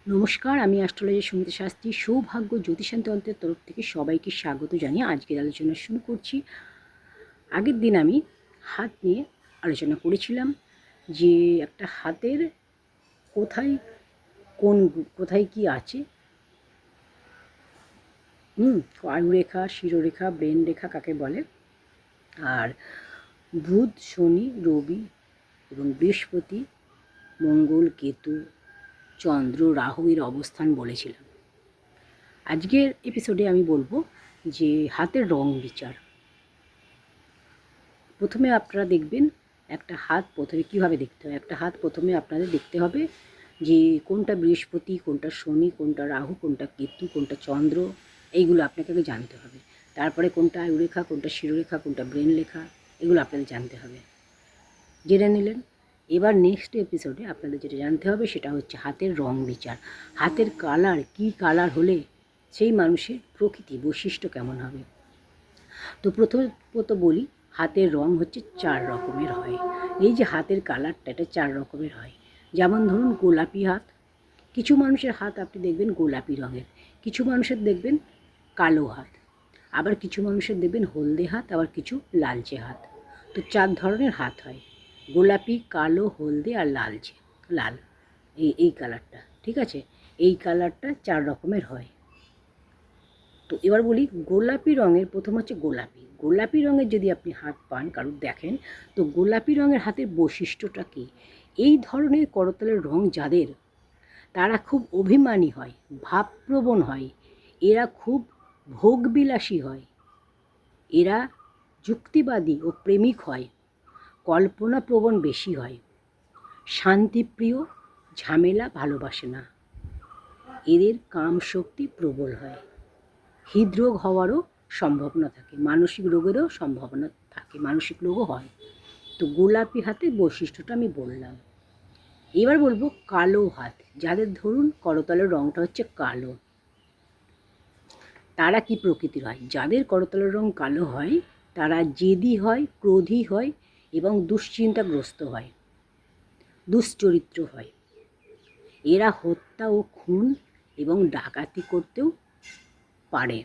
নমস্কার, আমি অ্যাস্ট্রোলজি সুমিতা শাস্ত্রী। সৌভাগ্য জ্যোতিষান্তন্ত্রের তরফ থেকে সবাইকে স্বাগত জানিয়ে আজকের আলোচনা শুরু করছি। আগের দিন আমি হাত নিয়ে আলোচনা করেছিলাম যে একটা হাতের কোথায় কোথায় কি আছে, আয়ুরেখা, শিরোরেখা, ব্রেন রেখা কাকে বলে, আর বুধ, শনি, রবি এবং বৃহস্পতি, মঙ্গল, কেতু, চন্দ্র, রাহু এর অবস্থান বলেছিলাম। আজকের এপিসোডে আমি বলবো যে হাতের রং বিচার। প্রথমে আপনারা দেখবেন একটা হাত প্রথমে কীভাবে দেখতে হয়। একটা হাত প্রথমে আপনাদের দেখতে হবে যে কোনটা বৃহস্পতি, কোনটা শনি, কোনটা রাহু, কোনটা কেতু, কোনটা চন্দ্র, এইগুলো আপনাকে আগে জানতে হবে। তারপরে কোনটা আয়ুরেখা, কোনটা শিরোরেখা, কোনটা ব্রেন লেখা, এগুলো আপনাদের জানতে হবে। জেনে নিলেন। এবার নেক্সট এপিসোডে আপনাদের যেটা জানতে হবে সেটা হচ্ছে হাতের রং বিচার। হাতের কালার, কী কালার হলে সেই মানুষের প্রকৃতি বৈশিষ্ট্য কেমন হবে। তো প্রথমত বলি, হাতের রং হচ্ছে 4 রকমের হয়। এই যে হাতের কালারটা, এটা 4 রকমের হয়। যেমন ধরুন গোলাপি হাত, কিছু মানুষের হাত আপনি দেখবেন গোলাপি রঙের, কিছু মানুষের দেখবেন কালো হাত, আবার কিছু মানুষের দেখবেন হলদে হাত, আবার কিছু লালচে হাত। তো 4 ধরনের হাত হয়: গোলাপি, কালো, হলদে আর লালচে, লাল, এই কালারটা। ঠিক আছে, এই কালারটা 4 রকমের হয়। তো এবার বলি গোলাপি রঙের, প্রথম হচ্ছে গোলাপি রঙের যদি আপনি হাত পান, কারুর দেখেন, তো গোলাপি রঙের হাতের বৈশিষ্ট্যটা কী? এই ধরনের করতলের রং যাদের, তারা খুব অভিমানী হয়, ভাবপ্রবণ হয়, এরা খুব ভোগবিলাসী হয়, এরা যুক্তিবাদী ও প্রেমিক হয়, কল্পনাপ্রবণ বেশি হয়, শান্তিপ্রিয়, ঝামেলা ভালোবাসে না, এদের কামশক্তি প্রবল হয়, হৃদরোগ হওয়ারও সম্ভাবনা থাকে, মানসিক রোগেরও সম্ভাবনা থাকে, মানসিক রোগও হয়। তো গোলাপি হাতের বৈশিষ্ট্যটা আমি বললাম। এবার বলবো কালো হাত, যাদের ধরুন করতলের রঙটা হচ্ছে কালো, তারা কি প্রকৃতির হয়? যাদের করতলের রঙ কালো হয় তারা জেদি হয়, ক্রোধী হয় এবং দুশ্চিন্তাগ্রস্ত হয়, দুশ্চরিত্র হয়। এরা হত্যা ও খুন এবং ডাকাতি করতেও পারে।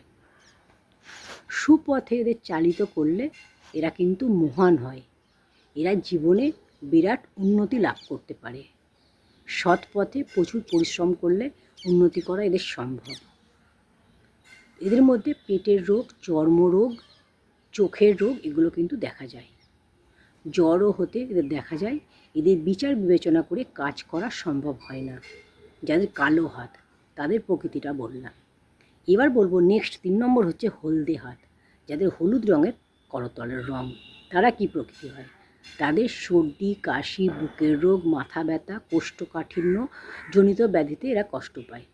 সুপথে এদের চালিত করলে এরা কিন্তু মহান হয়, এরা জীবনে বিরাট উন্নতি লাভ করতে পারে। সৎ পথে প্রচুর পরিশ্রম করলে উন্নতি করা এদের সম্ভব। এদের মধ্যে পেটের রোগ, চর্মরোগ, চোখের রোগ এগুলো কিন্তু দেখা যায়, জ্বরও হতে এদের দেখা যায়। এদের বিচার বিবেচনা করে কাজ করা সম্ভব হয় না। যাদের কালো হাত, তাদের প্রকৃতিটা বললাম। এবার বলবো নেক্সট 3 নম্বর হচ্ছে হলদে হাত, যাদের হলুদ রঙের করতলের রং, তারা কি প্রকৃতি হয়? তাদের সর্দি, কাশি, বুকের রোগ, মাথা ব্যথা, কোষ্ঠকাঠিন্য জনিত ব্যাধিতে এরা কষ্ট পায়।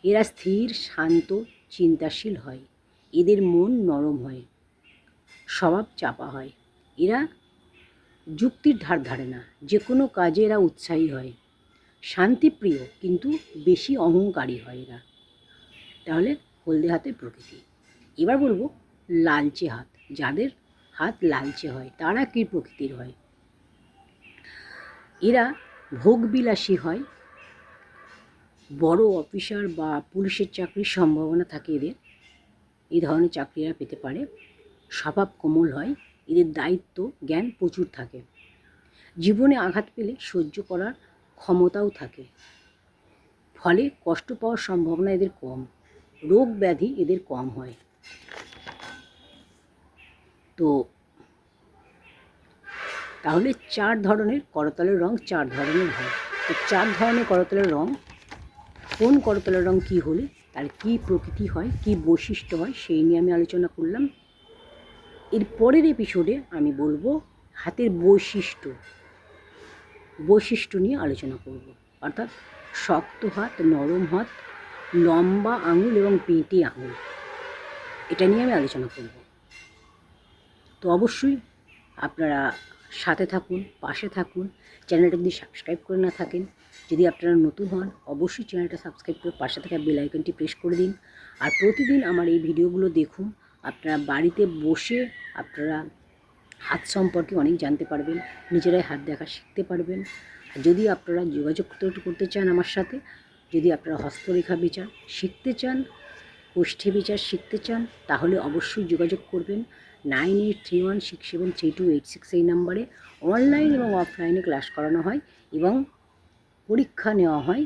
এরা স্থির, শান্ত, চিন্তাশীল হয়, এদের মন নরম হয়, স্বভাব চাপা হয়, এরা যুক্তির ধার ধারে না, যে কোনো কাজে এরা উৎসাহী হয়, শান্তিপ্রিয় কিন্তু বেশি অহংকারী হয় এরা। তাহলে হলদে হাতের প্রকৃতি। এবার বলবো লালচে হাত, যাদের হাত লালচে হয় তারা কী প্রকৃতির হয়? এরা ভোগবিলাসী হয়, বড় অফিসার বা পুলিশের চাকরির সম্ভাবনা থাকে এদের, এই ধরনের চাকরি এরা পেতে পারে। স্বভাব কোমল হয়, এদের দায়িত্ব জ্ঞান প্রচুর থাকে, জীবনে আঘাত পেলে সহ্য করার ক্ষমতাও থাকে, ফলে কষ্ট পাওয়ার সম্ভাবনা এদের কম, রোগ ব্যাধি এদের কম হয়। তো তাহলে 4 ধরনের করতলের রং 4 ধরনের হয়। তো 4 ধরনের করতলের রং, কোন করতলের রং কী হলে তার কী প্রকৃতি হয়, কী বৈশিষ্ট্য হয়, সেই নিয়ে আমি আলোচনা করলাম। এর পরের এপিসোডে আমি বলবো হাতের বৈশিষ্ট্য নিয়ে আলোচনা করব। অর্থাৎ শক্ত হাত, নরম হাত, লম্বা আঙুল এবং পেঁটে আঙুল, এটা নিয়ে আমি আলোচনা করব। তো অবশ্যই আপনারা সাথে থাকুন, পাশে থাকুন। চ্যানেলটা যদি সাবস্ক্রাইব করে না থাকেন, যদি আপনারা নতুন হন, অবশ্যই চ্যানেলটা সাবস্ক্রাইব করে পাশে থাকা বেল আইকনটি প্রেস করে দিন। আর প্রতিদিন আমার এই ভিডিওগুলো দেখুন। আপনারা বাড়িতে বসে আপনারা হাত সম্পর্কে অনেক জানতে পারবেন, নিজেরাই হাত দেখা শিখতে পারবেন। আর যদি আপনারা যোগাযোগ করতে চান আমার সাথে, যদি আপনারা হস্তরেখা বিচার শিখতে চান, কোষ্ঠী বিচার শিখতে চান, তাহলে অবশ্যই যোগাযোগ করবেন 9831673286 এই নাম্বারে। অনলাইন এবং অফলাইনে ক্লাস করানো হয় এবং পরীক্ষা নেওয়া হয়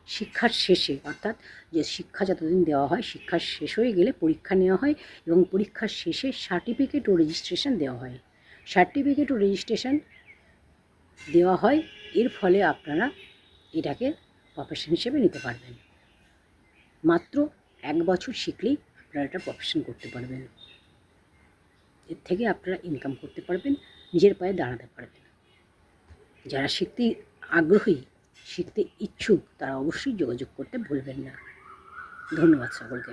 শিক্ষার শেষে, অর্থাৎ যে শিক্ষা যতদিন দেওয়া হয় শিক্ষা শেষ হয়ে গেলে পরীক্ষা নেওয়া হয় এবং পরীক্ষার শেষে সার্টিফিকেট ও রেজিস্ট্রেশন দেওয়া হয়। সার্টিফিকেট ও রেজিস্ট্রেশন দেওয়া হয়, এর ফলে আপনারা এটাকে প্রফেশন হিসেবে নিতে পারবেন। মাত্র 1 বছর শিখলেই আপনারা এটা প্রফেশন করতে পারবেন। এর থেকে আপনারা ইনকাম করতে পারবেন, নিজের পায়ে দাঁড়াতে পারবেন। যারা শিখতে আগ্রহী, শিখতে ইচ্ছুক, তারা অবশ্যই যোগাযোগ করতে ভুলবেন না। ধন্যবাদ সকলকে।